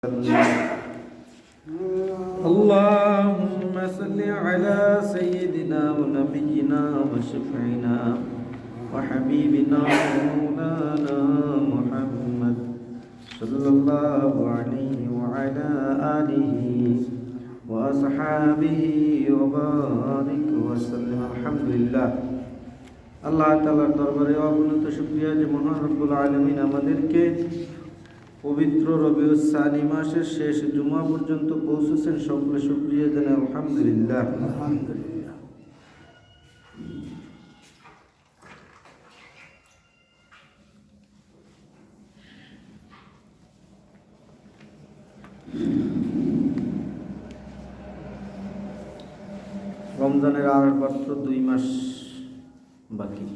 اللهم صل على سيدنا ونبينا وشفيعنا وحبيبنا ومولانا محمد صلى الله عليه وعلى آله وأصحابه وبارك وسلم الحمد لله আল্লাহ তাআলার দরবারে অগণিত শুকরিয়া যে মহান রব্বুল আলামিন আমাদেরকে পবিত্র রবিউল সানি মাসের শেষ জুমা পর্যন্ত পৌঁছেছেন। সকলে শুকরিয়া জানাই আলহামদুলিল্লাহ। রমজানের আর মাত্র 2 মাস বাকি।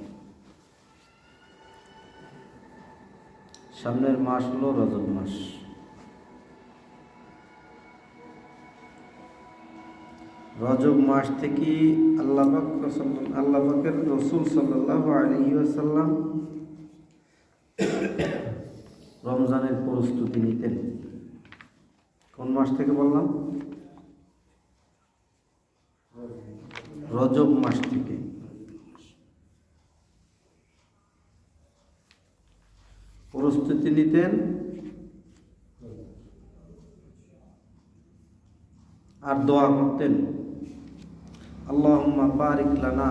সামনের মাস হলো রজব মাস। রজব মাস থেকে আল্লাহ পাকের রাসূল সাল্লাল্লাহু আলাইহি ওয়াসাল্লাম রমজানের প্রস্তুতি নিতেন। কোন মাস থেকে বললাম? রজব মাস থেকে। প্রস্তুতি নিতেন আর দোয়া করতেন, আল্লাহুম্মা বারিক লানা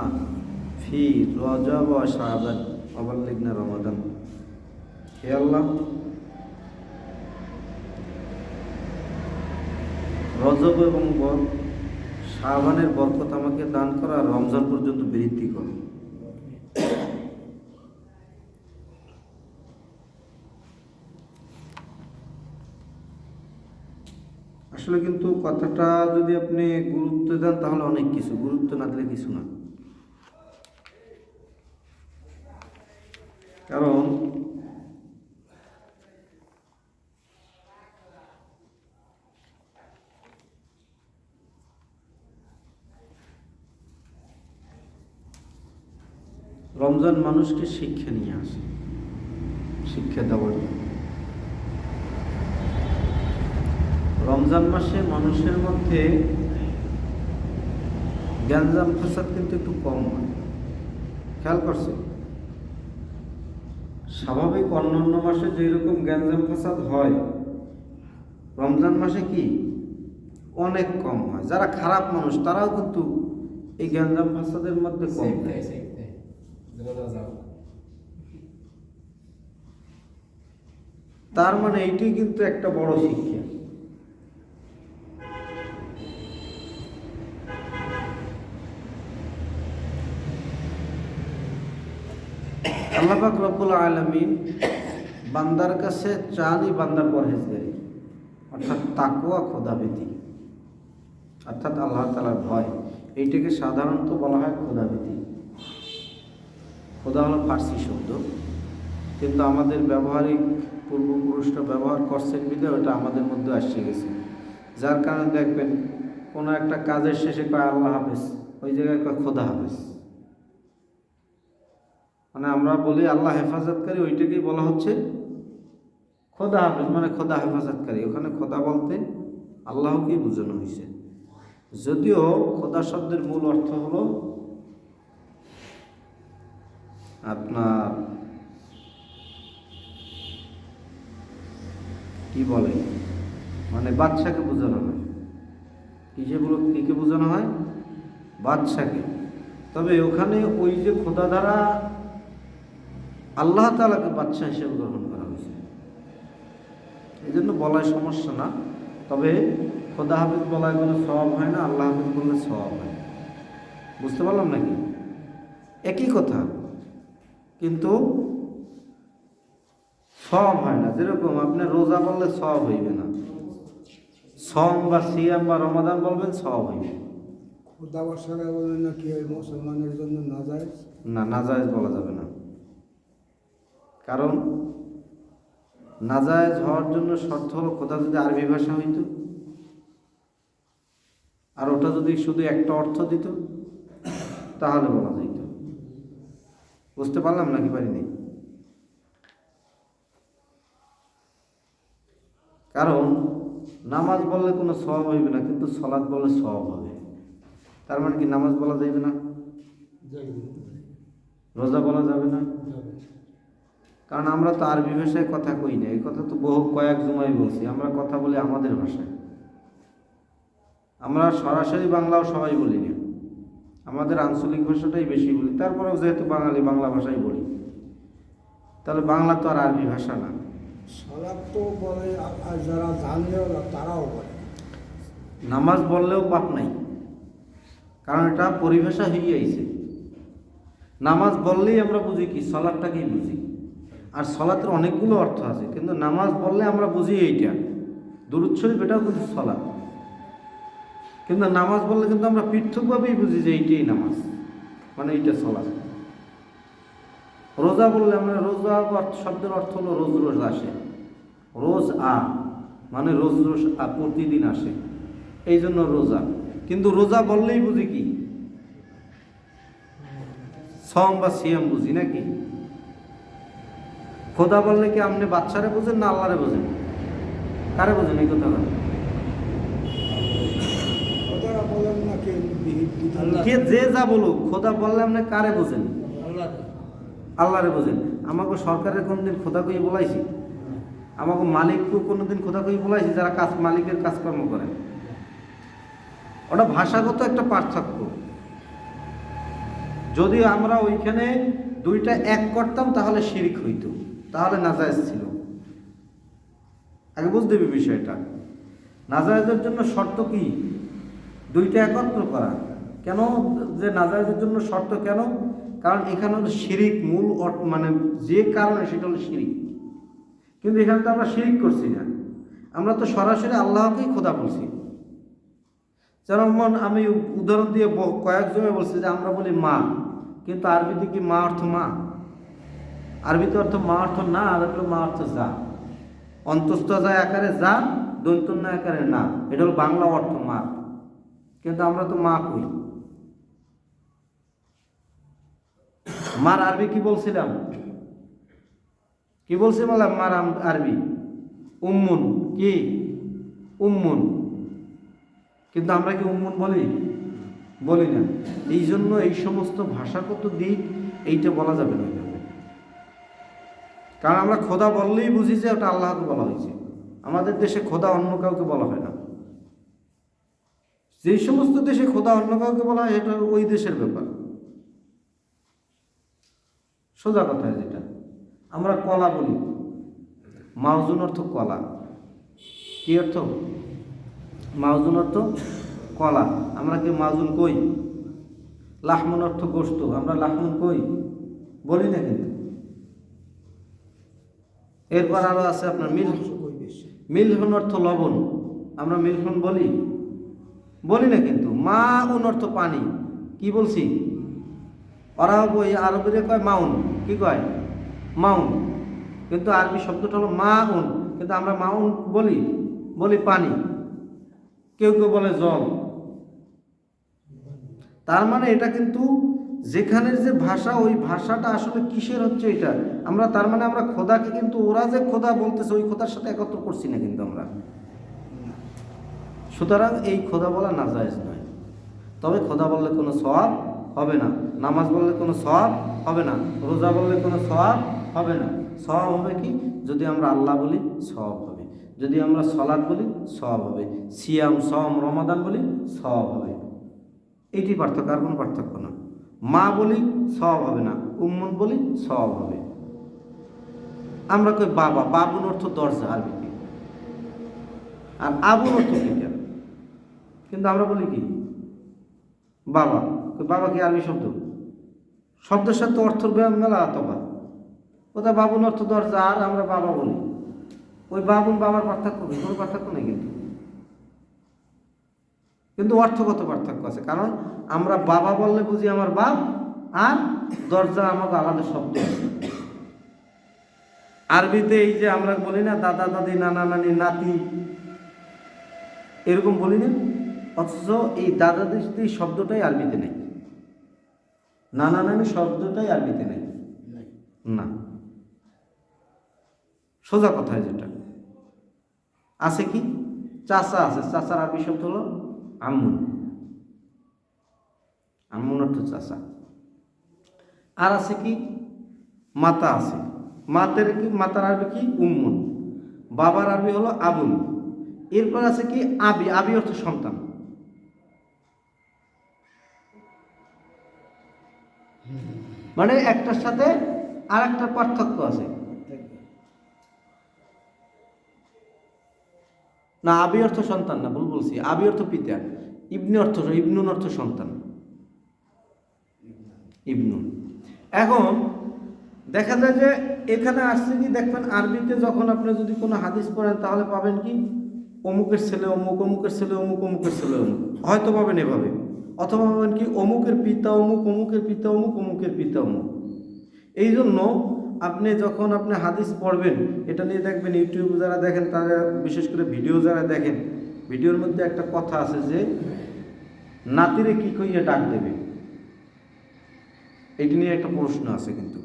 ফি রজব ওয়া শাবান ওয়া বাল্লিগনা রমাদান। হে আল্লাহ, রজব এবং শাবানের বরকত আমাকে দান করা, রমজান পর্যন্ত বৃদ্ধি করো। আসলে কিন্তু কথাটা যদি আপনি গুরুত্ব দেন তাহলে অনেক কিছু, গুরুত্ব না দিলে কিছু না। কারণ রমজান মানুষকে শিক্ষা নিয়ে আসে, শিক্ষা দেওয়ার জন্য। রমজান মাসে মানুষের মধ্যে গ্যাঞ্জাম ফাসাদ কিন্তু একটু কম হয়। খেয়াল করছে? স্বাভাবিক অন্যান্য মাসে যেরকম গ্যাঞ্জাম ফাসাদ হয়, রমজান মাসে কি অনেক কম হয়। যারা খারাপ মানুষ তারাও কিন্তু এই গ্যাঞ্জাম ফাসাদের মধ্যে কম দেয়। তার মানে এইটি কিন্তু একটা বড় শিক্ষা। আল্লাহ পাক রব্বুল আলামিন বান্দার কাছে চানই বান্দার পরহেজগারি, অর্থাৎ তাকওয়া, খোদাভীতি, অর্থাৎ আল্লাহ তাআলার ভয়। এইটাকে সাধারণত বলা হয় খোদাভীতি। খোদা হলো ফার্সি শব্দ, কিন্তু আমাদের ব্যবহারিক পূর্বপুরুষরা ব্যবহার করছেন বিধে ওটা আমাদের মধ্যে আসছে গেছে। যার কারণে দেখবেন কোনো একটা কাজের শেষে কয় আল্লাহ হাফেজ, ওই জায়গায় কয় খোদা হাফেজ। মানে আমরা বলি আল্লাহ হেফাজতকারী, ওইটাকেই বলা হচ্ছে খোদা হাফেজ, মানে খোদা হেফাজতকারী। ওখানে খোদা বলতে আল্লাহকেই বোঝানো হয়েছে। যদিও খোদা শব্দের মূল অর্থ হলো আপনার কি বলে, মানে বাদশাকে বোঝানো হয়। কিকে বোঝানো হয়? বাদশাকে। তবে ওখানে ওই যে খোদা দ্বারা আল্লাহ তাআলাকে বাদশা হিসেবে গ্রহণ করা হয়েছে, এই জন্য বলায় সমস্যা না। তবে খোদা হাফেজ বলায় কোনো সওয়াব হয় না, আল্লাহ হাফেজ বললে সওয়াব হয়। বুঝতে পারলাম নাকি? একই কথা, কিন্তু সওয়াব হয় না। যেরকম আপনি রোজা বললে সওয়াব হইবে না, সম বা সিয়াম বা রমাদান বলবেন সওয়াব হইবে। খোদা বর্ষাকে বলবেন না কি হয় মুসলমানের জন্য নাজায়েজ? না, নাজায়েজ বলা যাবে না। কারণ নাজায়েজ হওয়ার জন্য শর্ত হলো খোদা যদি আরবি ভাষা হইতো, আর ওটা যদি শুধু একটা অর্থ দিত তাহলে বলা যাইত। বুঝতে পারলাম নাকি পারিনি? কারণ নামাজ বললে কোনো সওয়াব হইবে না, কিন্তু সলাৎ বললে সওয়াব হবে। তার মানে কি নামাজ বলা যাবে না, রোজা বলা যাবে না? কারণ আমরা তো আরবি ভাষায় কথা কই না, এই কথা তো বহু কয়েক জুমাই বলছি। আমরা কথা বলি আমাদের ভাষায়, আমরা সরাসরি বাংলাও সবাই বলি না, আমাদের আঞ্চলিক ভাষাটাই বেশি বলি। তারপরেও যেহেতু বাঙালি, বাংলা ভাষাই বলি। তাহলে বাংলা তো আর আরবি ভাষা না। সালাদ তো বলে, আর যারা জানলেও না তারাও বলে। নামাজ বললেও পাপ নাই, কারণ এটা পরিভাষা হয়ে আইছে। নামাজ বললেই আমরা বুঝি কি, সলাৎটাকেই বুঝি। আর সলাতের অনেকগুলো অর্থ আছে, কিন্তু নামাজ বললে আমরা বুঝি এইটা। দুরূদ শরীফ এটাও কিন্তু সলাৎ, কিন্তু নামাজ বললে কিন্তু আমরা পৃথকভাবেই বুঝি যে এইটাই নামাজ, মানে এইটা সলাৎ। রোজা বললে আমরা রোজা শব্দের অর্থ হলো রোজ রোজ আসে, রোজ মানে রোজ রোজ প্রতিদিন আসে, এই জন্য রোজা। কিন্তু রোজা বললেই বুঝি কি, সম বা সিয়াম বুঝি নাকি? খোদা বললে কি আপনি বাচ্চারে বোঝেন না আল্লাহরে বোঝেন? কারে বোঝেন এই কথা? ওরা বলেন না কে কে যে যা বলুক, খোদা বললে আপনি কারে বোঝেন? আল্লাহরে বোঝেন। আমাকে সরকারের কোনদিন খোদা কই বলাইছি? আমাকে মালিককে কোনোদিন খোদা কই বলাইছি? যারা মালিকের কাজকর্ম করেন, ওটা ভাষাগত একটা পার্থক্য। যদি আমরা ওইখানে দুইটা এক করতাম তাহলে শিরক হইতো, তাহলে নাজায়েজ ছিল। আগে বুঝতে হবে বিষয়টা। নাজায়েজের জন্য শর্ত কি? দুইটা একত্র করা। কেন যে নাজায়েজের জন্য শর্ত কেন? কারণ এখানে হলো শিরিক, মূল মানে যে কারণে সেটা হলো শিরিক। কিন্তু এখানে তো আমরা শিরিক করছি না, আমরা তো সরাসরি আল্লাহকেই খোদা বলছি। যেমন আমি উদাহরণ দিয়ে কয়েক জমে বলছি যে আমরা বলি মা, কিন্তু আরবিতে কি মা অর্থ মা? আরবিতে অর্থ মা অর্থ না, আর হলো মা অর্থ যা। অন্তস্থ যায় আকারে যা, দন্তন্য আকারে না, এটা হলো বাংলা অর্থ মা। কিন্তু আমরা তো মা কই। মার আরবি কি বলছিলাম? কি বলছি বললাম? মার আরবি উম্মুন। কি উম্মুন? কিন্তু আমরা কি উম্মুন বলি না। এই জন্য এই সমস্ত ভাষাগত দিক এইটা বলা যাবে না। কারণ আমরা খোদা বললেই বুঝি যে ওটা আল্লাহকে বলা হয়েছে। আমাদের দেশে খোদা অন্য কাউকে বলা হয় না। যেই সমস্ত দেশে খোদা অন্য কাউকে বলা হয়, এটা ওই দেশের ব্যাপার। সোজা কথা যেটা আমরা কলা বলি, মাউজুন অর্থ কলা। কি অর্থ? মাউজুন অর্থ কলা। আমরা কি মাউজুন কই? লাহমুন অর্থ গোশত, আমরা লাহমুন কই? বলি না কিন্তু। এরপর আরো আছে আপনার মিলহন অর্থ লবণ, আমরা মিলহন বলি না কিন্তু। মাউন অর্থ পানি, কি বলছি? ওরা বই আরবিরে কয় মাউন, কি কয়? মাউন। কিন্তু আরবি শব্দটা হলো মাউন, কিন্তু আমরা মাউন বলি পানি, কেউ কেউ বলে জল। তার মানে এটা কিন্তু যেখানের যে ভাষা, ওই ভাষাটা আসলে কিসের হচ্ছে এটা আমরা, তার মানে আমরা খোদাকে কিন্তু ওরা যে খোদা বলতেছে ওই খোদার সাথে একত্র করছি না কিন্তু আমরা। সুতরাং এই খোদা বলা নাজায়েজ নয়। তবে খোদা বললে কোনো সওয়াব হবে না, নামাজ বললে কোনো সওয়াব হবে না, রোজা বললে কোনো সওয়াব হবে না। সওয়াব হবে কি? যদি আমরা আল্লাহ বলি সওয়াব হবে, যদি আমরা সলাৎ বলি সওয়াব হবে, সিয়াম সম রমাদান বলি সওয়াব হবে। এইটি পার্থক্য, আর কোনো পার্থক্য না। মা বলি সওয়াব হবে না, উম্মুন বলি সওয়াব হবে। আমরা কই বাবা, বাবুন অর্থ দরজা আরবিতে, আর আবুন অর্থ পিতা। কিন্তু আমরা বলি কি? বাবা। বাবা কি আরবি শব্দ? শব্দের সাথে অর্থের মেলা তফাৎ। কোথায় বাবুন অর্থ দরজা, আর আমরা বাবা বলি। ওই বাবুন বাবার পার্থক্য কি? কোনো পার্থক্য নেই কিন্তু অর্থগত পার্থক্য আছে। কারণ আমরা বাবা বললে বুঝি আমার বাপ, আর দরজা আমাকে আলাদা শব্দ। আরবিতে এই যে আমরা বলি না দাদা দাদি, নানা নানি, নাতি, এরকম বলি না, অথচ এই দাদা দাদি শব্দটাই আরবিতে নেই, নানা নানি শব্দটাই আরবিতে নেই। না, সোজা কথায় যেটা আছে কি চাচা আছে, চাচার আরবি শব্দ হলো আম্মুন। আম্মুন অর্থ চাচা। আর আছে কি মাতা আছে, মাতার আরবি কি উম্মুন। বাবার আরবি হলো আবুল। এরপর আছে কি আবি, আবি অর্থ সন্তান। মানে একটার সাথে আর একটা পার্থক্য আছে না। আবি অর্থ সন্তান না, ভুল বলছি। আবি অর্থ পিতা, ইবনুন অর্থ সন্তান, ইবনুন। এখন দেখা যায় যে এখানে আসছে কি, দেখবেন আরবিতে যখন আপনি যদি কোনো হাদিস পড়েন তাহলে পাবেন কি অমুকের ছেলে অমুক, অমুকের ছেলে অমুক, অমুকের ছেলে অমুক, হয়তো পাবেন এভাবে। অথবা পাবেন কি অমুকের পিতা অমুক, অমুকের পিতা অমুক, অমুকের পিতা অমুক। এই জন্য আপনি যখন আপনি হাদিস পড়বেন, এটা নিয়ে দেখবেন ইউটিউব যারা দেখেন তারা, বিশেষ করে ভিডিও যারা দেখেন, ভিডিওর মধ্যে একটা কথা আছে যে নাতিরে কি কইয়া ডাক দেবে, এটি নিয়ে একটা প্রশ্ন আছে। কিন্তু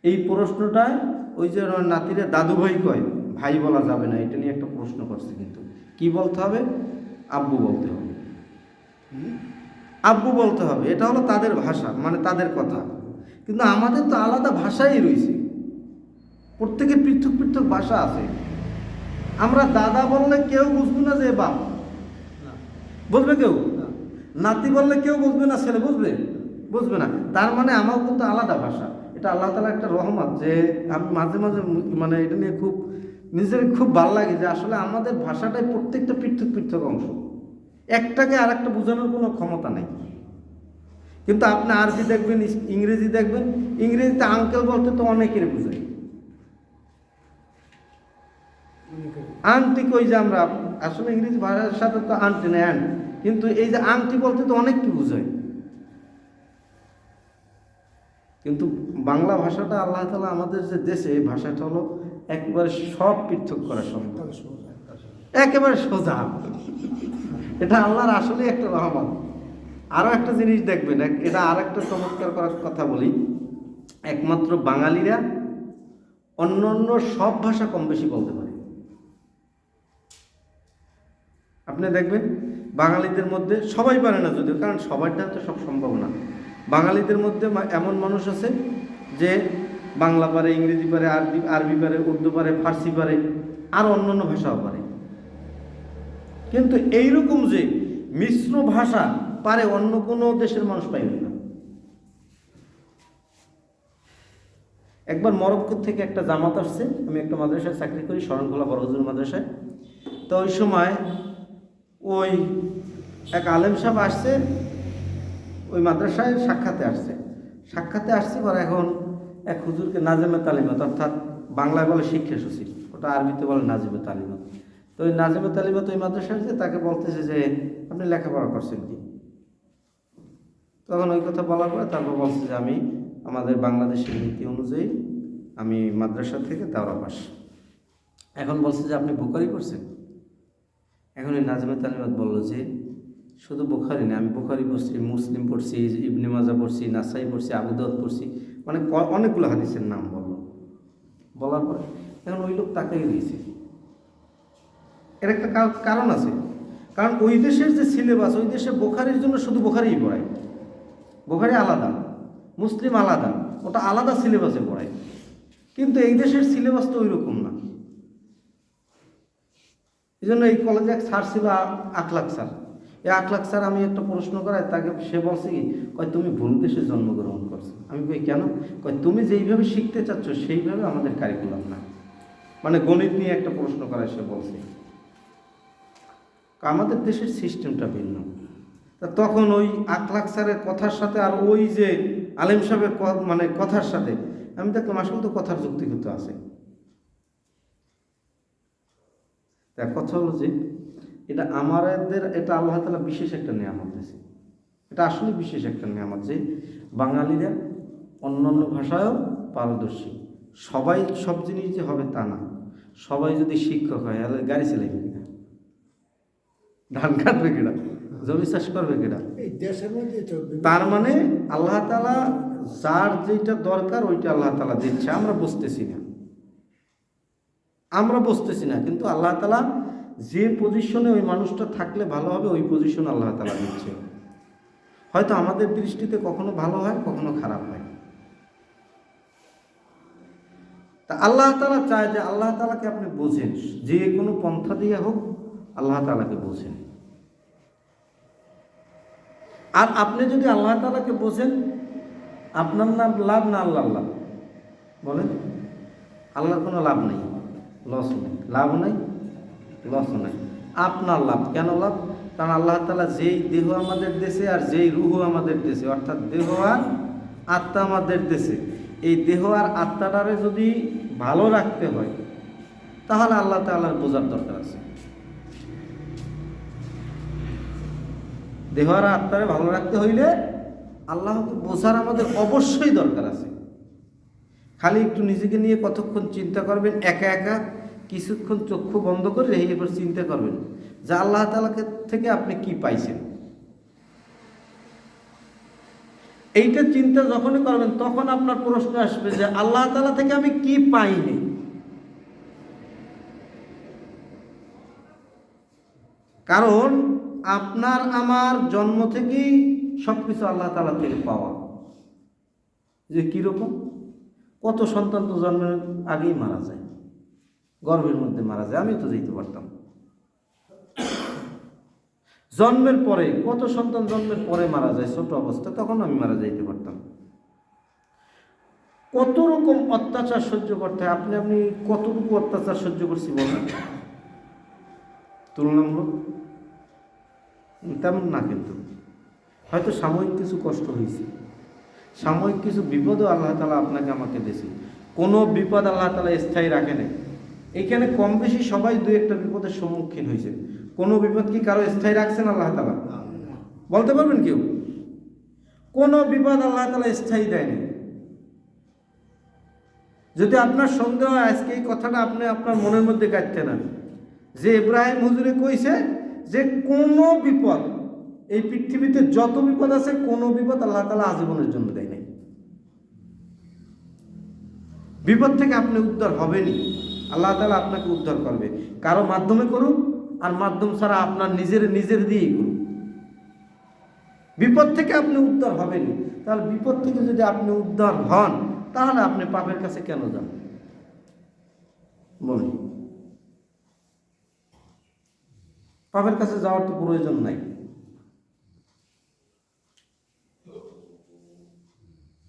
এই প্রশ্নটায় ওই যে নাতিরে দাদু ভাই কয়, ভাই বলা যাবে না, এটা নিয়ে একটা প্রশ্ন করছে। কিন্তু কি বলতে হবে? আব্বু বলতে হবে, আব্বু বলতে হবে। এটা হলো তাদের ভাষা, মানে তাদের কথা। কিন্তু আমাদের তো আলাদা ভাষাই রয়েছে, প্রত্যেকের পৃথক পৃথক ভাষা আছে। আমরা দাদা বললে কেউ বুঝবে না যে বাপ, বুঝবে কেউ? নাতি বললে কেউ বুঝবে না, ছেলে বুঝবে না। তার মানে আমার কিন্তু আলাদা ভাষা। এটা আল্লাহ তাআলার একটা রহমত যে আমি মাঝে মাঝে মানে এটা নিয়ে খুব নিজের খুব ভালো লাগে যে আসলে আমাদের ভাষাটাই প্রত্যেকটা পৃথক পৃথক অংশ, একটাকে আর একটা বোঝানোর কোনো ক্ষমতা নেই। কিন্তু আপনি আরবি দেখবেন, ইংরেজি দেখবেন, ইংরেজিতে আঙ্কেল বলতে তো অনেকের বুঝাই, আন্টি কই যে আমরা আসলে ইংরেজি ভাষার সাথে তো আন্টি না অ্যান্ট, কিন্তু এই যে আংটি বলতে তো অনেক কি বুঝায়। কিন্তু বাংলা ভাষাটা আল্লাহ তাআলা আমাদের যে দেশে, এই ভাষাটা হলো একেবারে সব পৃথক করা সম্ভব, একেবারে সোজা। এটা আল্লাহর আসলে একটা রহমত। আরও একটা জিনিস দেখবেন, এটা আর একটা চমৎকার করার কথা বলি, একমাত্র বাঙালিরা অন্য অন্য সব ভাষা কম বেশি বলতে পারে। আপনি দেখবেন বাঙালিদের মধ্যে সবাই পারে না যদিও, কারণ সবাইটা তো সব সম্ভব না। বাঙালিদের মধ্যে এমন মানুষ আছে যে বাংলা পারে, ইংরেজি পারে, আরবি পারে, উর্দু পারে, ফার্সি পারে, আর অন্যান্য ভাষাও পারে। কিন্তু এইরকম যে মিশ্র ভাষা পারে অন্য কোনো দেশের মানুষ পাইবে না। একবার মরক্কো থেকে একটা জামাত আসছে, আমি একটা মাদ্রাসায় চাকরি করি, শরণখোলা বড় হুজুর মাদ্রাসায়। তো ওই সময় ওই এক আলেম সাহেব আসছে ওই মাদ্রাসায়, সাক্ষাতে আসছে পরে এখন এক হুজুরকে নাজেমে তালিমাত, অর্থাৎ বাংলায় বলে শিক্ষা সচিব, ওটা আরবিতে বলে নাজিমে তালিমাত। তো ওই নাজিমে তালিমাত ওই মাদ্রাসায় যে তাকে বলতেছে যে আপনি লেখাপড়া করছেন কি? তখন ওই কথা বলার পরে তারপর বলছে যে আমি আমাদের বাংলাদেশের নীতি অনুযায়ী আমি মাদ্রাসা থেকে দাওরা পাস। এখন বলছে যে আপনি বুখারি পড়ছেন? এখন এই নাজমে তালিমাত বললো যে শুধু বুখারি না, আমি বুখারি পড়ছি, মুসলিম পড়ছি, ইবনে মাজা পড়ছি, নাসাই পড়ছি, আবু দাউদ পড়ছি, মানে অনেকগুলো হাদিসের নাম বললো। বলার পরে এখন ওই লোক তাকেই দিয়েছে। এর একটা কারণ আছে, কারণ ওই দেশের যে সিলেবাস, ওই দেশে বুখারির জন্য শুধু বুখারিই পড়ায়, বুখারি আলাদা, মুসলিম আলাদা, ওটা আলাদা সিলেবাসে পড়ায়। কিন্তু এই দেশের সিলেবাস তো ওই রকম না। এই জন্য এই কলেজে এক স্যার ছিল আখলাক স্যার। এই আখলাক স্যার আমি একটা প্রশ্ন করাই, তাকে সে বলছে কি, কয় তুমি ভুল দেশে জন্মগ্রহণ করছো। আমি কই কেন? কয় তুমি যেইভাবে শিখতে চাচ্ছ সেইভাবে আমাদের কারিকুলাম না। মানে গণিত নিয়ে একটা প্রশ্ন করায় সে বলছে আমাদের দেশের সিস্টেমটা ভিন্ন। তা তখন ওই আখলাক স্যারের কথার সাথে আর ওই যে আলেম সাহেবের মানে কথার সাথে আমি দেখলাম আসলে তো কথার যুক্তিগত আছে। তার কথা হলো যে এটা আমাদের, এটা আল্লাহ তাআলা বিশেষ একটা নিয়ামত দিয়েছে। এটা আসলে বিশেষ একটা নিয়ামত যে বাঙালিরা অন্যান্য ভাষায়ও পারদর্শী। সবাই সব জিনিস যে হবে তা না। সবাই যদি শিক্ষক হয় তাহলে গাড়ি চালাইবে কিনা, ধান কাটবে কিনা, জমি চাষ করবে কিনা। তার মানে আল্লাহ তাআলা যার যেটা দরকার ওইটা আল্লাহ তাআলা দিচ্ছে, আমরা বুঝতেছি না। কিন্তু আল্লাহ তাআলা যে পজিশনে ওই মানুষটা থাকলে ভালো হবে ওই পজিশন আল্লাহ তাআলা দিচ্ছে। হয়তো আমাদের দৃষ্টিতে কখনো ভালো হয়, কখনো খারাপ হয়। তা আল্লাহ তাআলা চায় যে আল্লাহ তাআলাকে আপনি বোঝেন, যে কোনো পন্থা দিয়ে হোক আল্লাহ তাআলাকে বোঝেন। আর আপনি যদি আল্লাহ তাআলাকে বোঝেন, আপনার নাম লাভ না আল্লাহর লাভ? বলেন, আল্লাহর কোনো লাভ নেই, লস নেই, লাভ নেই, লস নেই, আপনার লাভ। কেন লাভ? কারণ আল্লাহ তাআলা যেই দেহ আমাদের দেশে আর যেই রূহ আমাদের দেশে, অর্থাৎ দেহ আর আত্মা আমাদের দেশে, এই দেহ আর আত্মাটারে যদি ভালো রাখতে হয় তাহলে আল্লাহ তাআলার বোঝার দরকার আছে। দেহ আর আত্মারে ভালো রাখতে হইলে আল্লাহকে বোঝার আমাদের অবশ্যই দরকার আছে। খালি একটু নিজেকে নিয়ে কতক্ষণ চিন্তা করবেন, একা একা কিছুক্ষণ চক্ষু বন্ধ করে রেখে এরপর চিন্তা করবেন যে আল্লাহ তাআলাকে থেকে আপনি কি পাইছেন। এইটা চিন্তা যখনই করবেন তখন আপনার প্রশ্ন আসবে যে আল্লাহ তাআলা থেকে আমি কি পাইনি। কারণ আপনার আমার জন্ম থেকেই সবকিছু আল্লাহ তাআলা থেকে পাওয়া। যে কিরকম, কত সন্তান তো জন্মের আগেই মারা যায়, গর্ভের মধ্যে মারা যায়, আমি তো যেতে পারতাম। জন্মের পরে কত সন্তান জন্মের পরে মারা যায় ছোট অবস্থা, তখন আমি মারা যাইতে পারতাম। কত রকম অত্যাচার সহ্য করতে হয়, আপনি কতটুকু অত্যাচার সহ্য করছি বলেন? তুলনামূলক তেমন না, কিন্তু হয়তো সাময়িক কিছু কষ্ট হয়েছে, সাময়িক কিছু বিপদও আল্লাহ তাআলা আপনাকে আমাকে দিয়েছে। কোনো বিপদ আল্লাহ তাআলা স্থায়ী রাখে না। এখানে কম বেশি সবাই দুই একটা বিপদের সম্মুখীন হয়েছে। কোনো বিপদ কি কারো স্থায়ী রাখছেন আল্লাহ তাআলা? বলতে পারবেন কেউ? কোনো বিপদ আল্লাহ তাআলা স্থায়ী দেয়নি। যদি আপনার সন্দেহ হয়, আজকে এই কথাটা আপনি আপনার মনের মধ্যে কাটতে না, যে ইব্রাহিম হুজুরে কইছে যে কোনো বিপদ, এই পৃথিবীতে যত বিপদ আছে কোনো বিপদ আল্লাহ তাআলা আজীবনের জন্য দেয় নাই। বিপদ থেকে আপনি উদ্ধার হবেনই, আল্লাহ তাআলা আপনাকে উদ্ধার করবে। কারো মাধ্যমে করুক আর মাধ্যম ছাড়া আপনার নিজের দিয়েই করুক, বিপদ থেকে আপনি উদ্ধার হবেনই। তাহলে বিপদ থেকে যদি আপনি উদ্ধার হন তাহলে আপনি পাপের কাছে কেন যান বলুন? পাপের কাছে যাওয়ার তো প্রয়োজন নাই।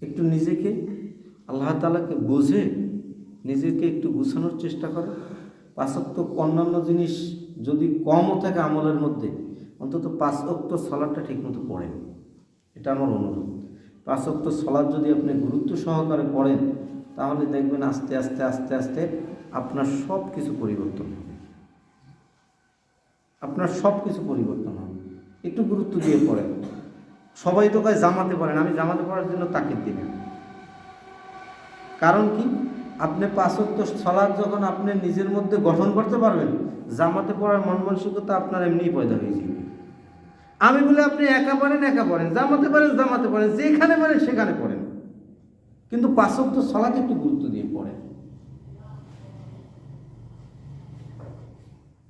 একটু নিজেকে আল্লাহ তাআলাকে বুঝে নিজেকে একটু গুছানোর চেষ্টা করে। পাঁচ ওয়াক্ত অন্যান্য জিনিস যদি কমও থাকে আমলের মধ্যে, অন্তত পাঁচ ওয়াক্ত সালাতটা ঠিকমতো পড়েন, এটা আমার অনুরোধ। পাঁচ ওয়াক্ত সালাত যদি আপনি গুরুত্ব সহকারে পড়েন তাহলে দেখবেন আস্তে আস্তে আস্তে আস্তে আপনার সব কিছু পরিবর্তন হবে, আপনার সব কিছু পরিবর্তন হবে। একটু গুরুত্ব দিয়ে পড়েন। সবাই তো কয় জামাতে পড়েন, আমি জামাতে পড়ার জন্য তাকিদ দিই না। কারণ কি, আপনি পাঁচ ওয়াক্ত সালাত যখন আপনি নিজের মধ্যে গঠন করতে পারবেন, জামাতে পড়ার মন মানসিকতা আপনার এমনিই পয়দা হয়ে যাবে। আমি বলে আপনি একা পড়েন, জামাতে পড়েন, যেখানে পারেন সেখানে পড়েন, কিন্তু পাঁচ ওয়াক্ত সালাতে একটু গুরুত্ব দিয়ে পড়েন।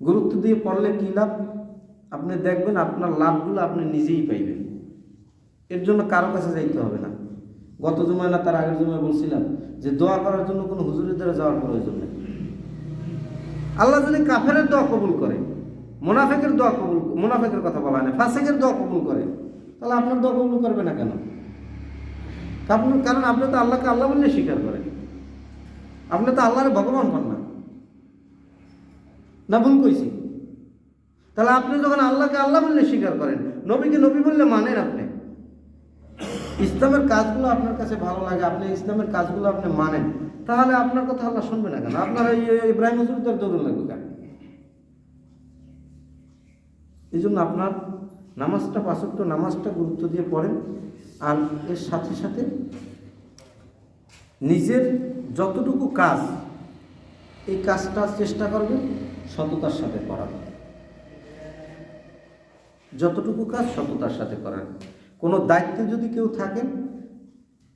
গুরুত্ব দিয়ে পড়লে কি লাভ? আপনি দেখবেন আপনার লাভগুলো আপনি নিজেই পাইবেন। এর জন্য কারো কাছে যাইতে হবে না। গত জুমায় না তার আগের জুমায় বলছিলাম যে দোয়া করার জন্য কোনো হুজুরের দ্বারা যাওয়ার প্রয়োজন নেই। আল্লাহ যদি কাফেরের দোয়া কবুল করে, মুনাফিকের দোয়া কবুল, মুনাফিকের কথা বলা না, ফাসিকের দোয়া কবুল করে, তাহলে আপনার দোয়া কবুল করবে না কেন? কারণ আপনি তো আল্লাহকে আল্লাহ বললে স্বীকার করেন, আপনি তো আল্লাহর ভগবান হন না ভুল কইছি? তাহলে আপনি যখন আল্লাহকে আল্লাহ বললে স্বীকার করেন, নবীকে নবী বললে মানেন, আপনি ইসলামের কাজগুলো আপনার কাছে ভালো লাগে, আপনি ইসলামের কাজগুলো আপনি মানেন, তাহলে আপনার কথা আল্লাহ শুনবে না কেন? আপনার ইব্রাহিম হুজুর তো দৌড় লাগবে কেন? এই জন্য আপনার নামাজটা, পাঁচ ওয়াক্ত নামাজটা গুরুত্ব দিয়ে পড়েন। আর এর সাথে সাথে নিজের যতটুকু কাজ, এই কাজটা চেষ্টা করবেন সততার সাথে করার। যতটুকু কাজ সততার সাথে করার। কোনো দায়িত্বে যদি কেউ থাকেন,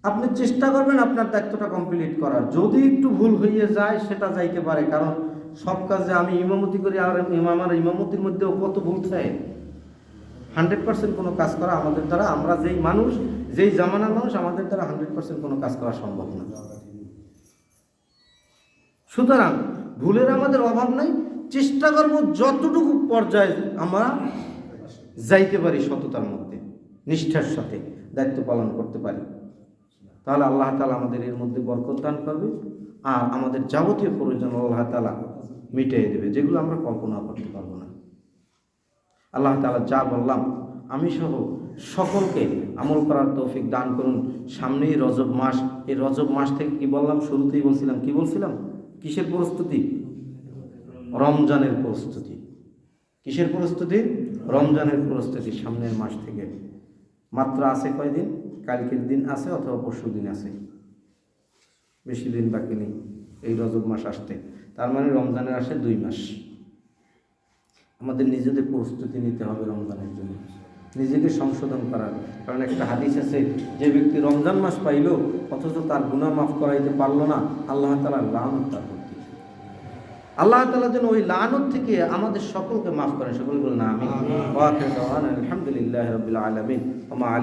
আপনি চেষ্টা করবেন আপনার দায়িত্বটা কমপ্লিট করার। যদি একটু ভুল হয়ে যায় সেটা যাইতে পারে, কারণ সব কাজে আমি ইমামতি করি, আর আমার ইমামতির মধ্যেও কত ভুল থাকে। 100% কোনো কাজ করা আমাদের দ্বারা, আমরা যেই মানুষ, যেই জামানার মানুষ, আমাদের দ্বারা 100% কোনো কাজ করা সম্ভব না। সুতরাং ভুলের আমাদের অভাব নাই, চেষ্টা করব যতটুকু পর্যায়ে আমরা যাইতে পারি সততার মধ্যে, নিষ্ঠার সাথে দায়িত্ব পালন করতে পারি, তাহলে আল্লাহ তাআলা আমাদের এর মধ্যে বরকত দান করবে, আর আমাদের যাবতীয় প্রয়োজন আল্লাহ তাআলা মিটিয়ে দেবে, যেগুলো আমরা কল্পনা করতে পারবো না। আল্লাহ তাআলা যা বললাম আমি সহ সকলকে আমল করার তৌফিক দান করুন। সামনেই রজব মাস, এই রজব মাস থেকে কি বললাম, শুরুতেই বলছিলাম, কি বলছিলাম, কিসের প্রস্তুতি? রমজানের প্রস্তুতি। কিসের প্রস্তুতি? রমজানের প্রস্তুতি। সামনের মাস থেকে মাত্র আছে কয়দিন? কালকের দিন আছে অথবা পরশু দিন আছে, বেশি দিন বাকি নেই এই রজব মাস আসতে। তার মানে রমজানের আসে 2 মাস। আমাদের নিজেদের প্রস্তুতি নিতে হবে রমজানের জন্য, নিজেকে সংশোধন করার। কারণ একটা হাদিস আছে, যে ব্যক্তি রমজান মাস পাইল অথচ তার গুনাহ মাফ করাইতে পারলো না, আল্লাহ তাআলা লানত তার প্রতি। আল্লাহ তাআলা যেন ওই লানত থেকে আমাদের সকলকে মাফ করেন। সকলে বলেন আমিন। ওয়া আখিরু দাওয়ানা আলহামদুলিল্লাহি রাব্বিল আলামিন।